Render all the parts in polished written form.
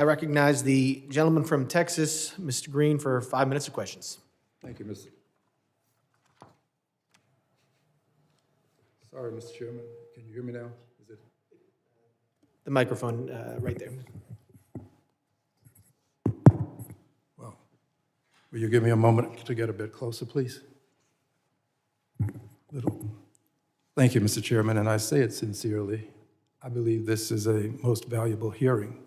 I recognize the gentleman from Texas, Mr. Green, for 5 minutes of questions. Thank you, Mr. Sorry, Mr. Chairman. Can you hear me now? Is it? The microphone right there. Well, will you give me a moment to get a bit closer, please? Thank you, Mr. Chairman, and I say it sincerely. I believe this is a most valuable hearing,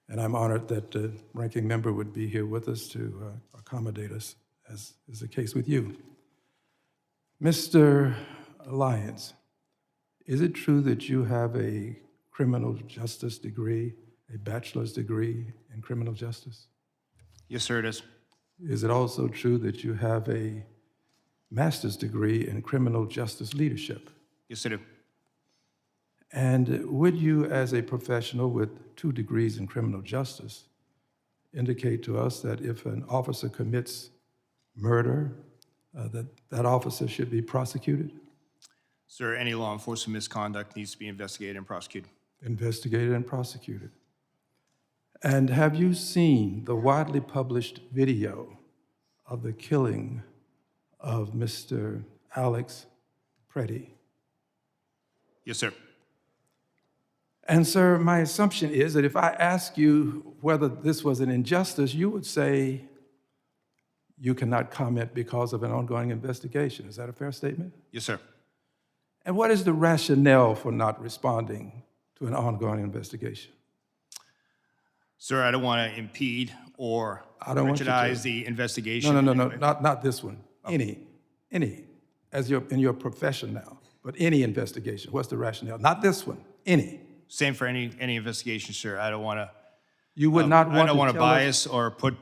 and I'm honored that the ranking member would be here with us to accommodate us, as is the case with you. Mr. Lyons, is it true that you have a criminal justice degree, a bachelor's degree in criminal justice? Yes, sir, it is. Is it also true that you have a master's degree in criminal justice leadership? Yes, I do. And would you, as a professional with 2 degrees in criminal justice, indicate to us that if an officer commits murder, that officer should be prosecuted? Sir, any law enforcement misconduct needs to be investigated and prosecuted. Investigated and prosecuted. And have you seen the widely published video of the killing of Mr. Alex Pretti? Yes, sir. And sir, my assumption is that if I ask you whether this was an injustice, you would say you cannot comment because of an ongoing investigation. Is that a fair statement? Yes, sir. And what is the rationale for not responding to an ongoing investigation? Sir, I don't want to impede or prejudice the investigation. No, not this one. Oh. Any, as in your profession now, but any investigation. What's the rationale? Not this one, any. Same for any investigation, sir. I don't want to. You would not want to. I don't want to bias or put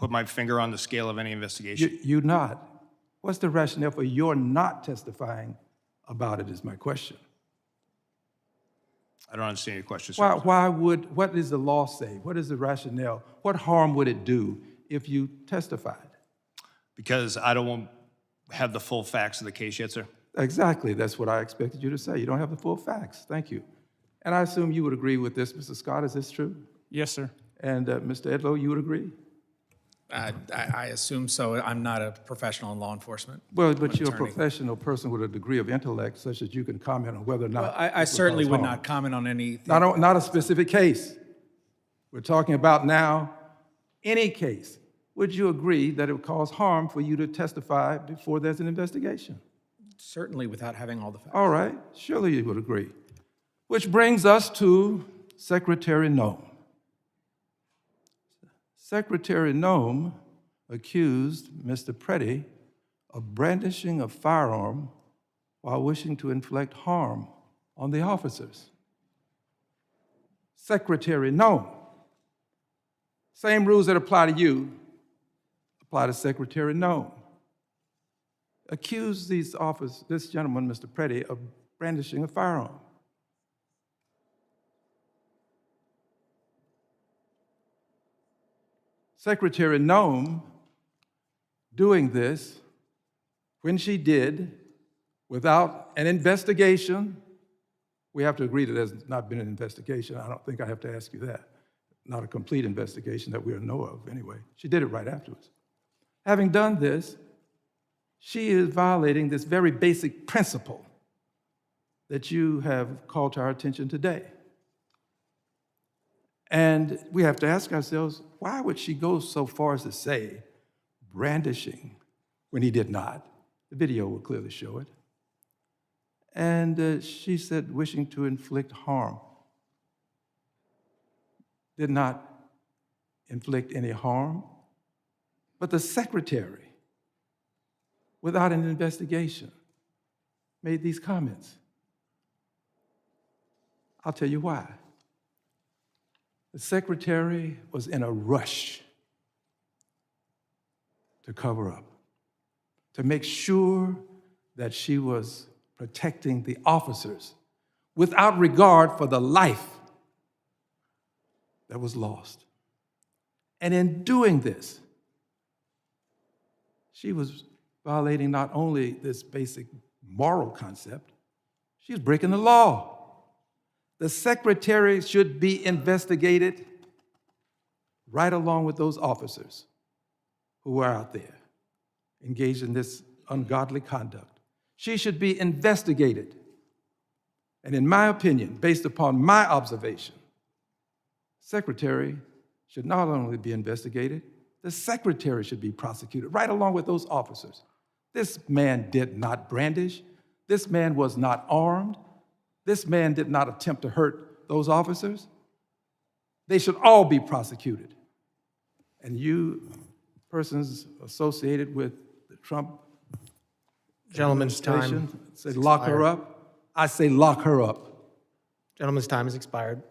my finger on the scale of any investigation. You not. What's the rationale for your not testifying about it? Is my question. I don't understand your question, sir. What does the law say? What is the rationale? What harm would it do if you testified? Because I don't want to have the full facts of the case yet, sir. Exactly. That's what I expected you to say. You don't have the full facts. Thank you. And I assume you would agree with this, Mr. Scott. Is this true? Yes, sir. And Mr. Edlow, you would agree? I assume so. I'm not a professional in law enforcement. Well, but you're a attorney. professional person with a degree of intellect such that you can comment on whether or not. Well, I certainly would not comment on anything. Not a specific case. We're talking about now any case. Would you agree that it would cause harm for you to testify before there's an investigation? Certainly without having all the facts. All right, surely you would agree. Which brings us to Secretary Gnome. Secretary Gnome accused Mr. Pretti of brandishing a firearm while wishing to inflict harm on the officers. Secretary Gnome, same rules that apply to you apply to Secretary Gnome. Accused this gentleman, Mr. Pretti, of brandishing a firearm. Secretary Gnome doing this when she did without an investigation. We have to agree that there's not been an investigation. I don't think I have to ask you that. Not a complete investigation that we know of anyway. She did it right afterwards. Having done this, she is violating this very basic principle that you have called to our attention today. And we have to ask ourselves, why would she go so far as to say brandishing when he did not? The video will clearly show it. And she said wishing to inflict harm. Did not inflict any harm. But the secretary, without an investigation, made these comments. I'll tell you why. The secretary was in a rush to cover up, to make sure that she was protecting the officers without regard for the life that was lost. And in doing this, she was violating not only this basic moral concept, she was breaking the law. The secretary should be investigated right along with those officers who were out there engaged in this ungodly conduct. She should be investigated. And in my opinion, based upon my observation, secretary should not only be investigated, the secretary should be prosecuted right along with those officers. This man did not brandish. This man was not armed. This man did not attempt to hurt those officers. They should all be prosecuted. And you persons associated with the Trump Gentleman's time administration say lock her up. I say lock her up. Gentleman's time has expired.